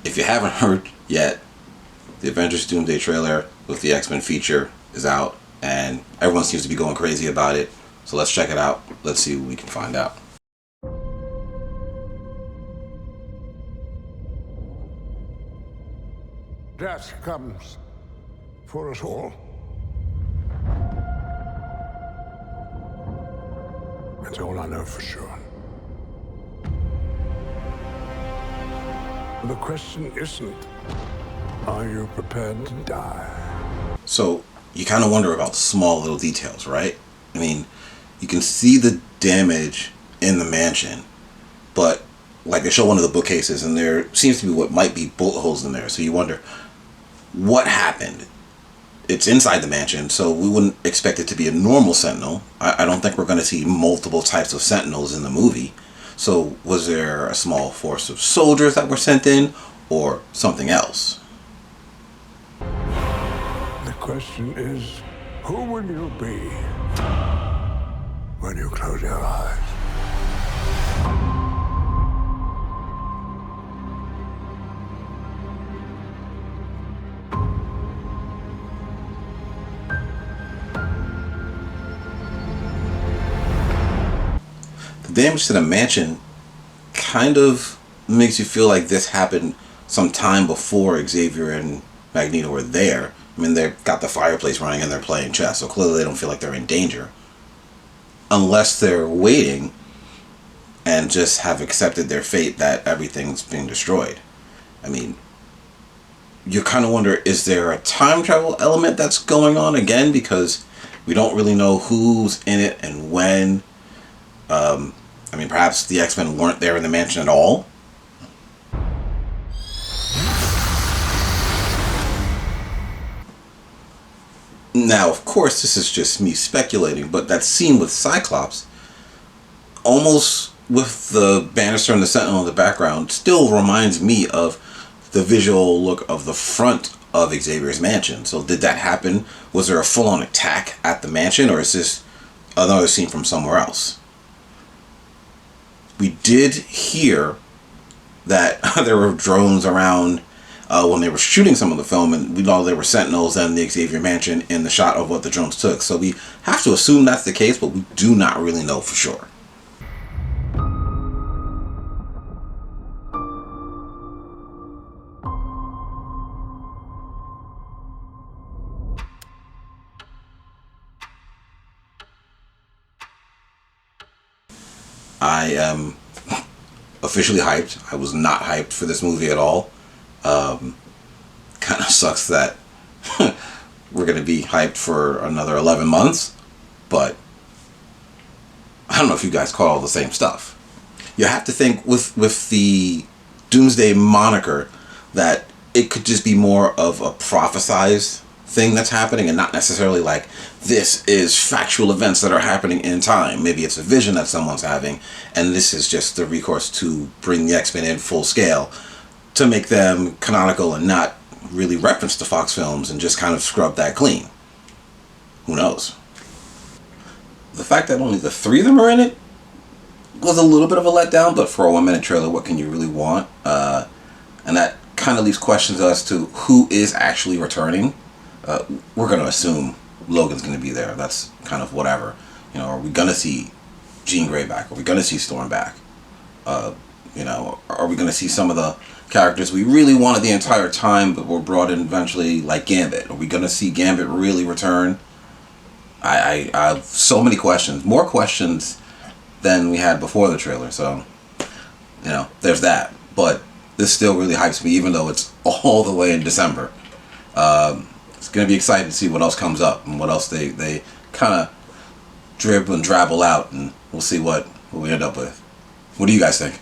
if you haven't heard yet, the Avengers Doomsday trailer with the X-Men feature is out, and everyone seems to be going crazy about it. So let's check it out. Let's see what we can find out. Death comes for us all. That's all I know for sure. The question isn't, are you prepared to die? So you kind of wonder about small little details, right? I mean, you can see the damage in the mansion, but like they show one of the bookcases and there seems to be what might be bullet holes in there. So you wonder what happened. It's inside the mansion, so we wouldn't expect it to be a normal Sentinel. I don't think we're going to see multiple types of Sentinels in the movie. So was there a small force of soldiers that were sent in, or something else? The question is, who will you be when you close your eyes? The damage to the mansion kind of makes you feel like this happened some time before Xavier and Magneto were there. I mean, they've got the fireplace running and they're playing chess, so clearly they don't feel like they're in danger. Unless they're waiting and just have accepted their fate that everything's being destroyed. I mean, you kind of wonder, is there a time travel element that's going on again? Because we don't really know who's in it and when. I mean, perhaps the X-Men weren't there in the mansion at all. Now, of course, this is just me speculating, but that scene with Cyclops, almost with the Bannister and the Sentinel in the background, still reminds me of the visual look of the front of Xavier's mansion. So did that happen? Was there a full-on attack at the mansion, or is this another scene from somewhere else? We did hear that there were drones around when they were shooting some of the film, and we know there were Sentinels and the Xavier Mansion in the shot of what the drones took. So we have to assume that's the case, but we do not really know for sure. I am officially hyped. I was not hyped for this movie at all. Kind of sucks that we're going to be hyped for another 11 months, but I don't know if you guys caught all the same stuff. You have to think with the Doomsday moniker that it could just be more of a prophesized thing that's happening and not necessarily like this is factual events that are happening in time. Maybe it's a vision that someone's having, and this is just the recourse to bring the X-Men in full scale to make them canonical and not really reference the Fox films and just kind of scrub that clean. Who knows? The fact that only the 3 of them are in it was a little bit of a letdown, but for a 1-minute trailer, what can you really want? And that kind of leaves questions as to who is actually returning. We're going to assume Logan's going to be there. That's kind of whatever. You know, are we going to see Jean Grey back? Are we going to see Storm back? You know, are we going to see some of the characters we really wanted the entire time but were brought in eventually, like Gambit? Are we going to see Gambit really return? I have so many questions. More questions than we had before the trailer. So, you know, there's that. But this still really hypes me, even though it's all the way in December. It's going to be exciting to see what else comes up and what else they kind of dribble and drabble out, and we'll see what we end up with. What do you guys think?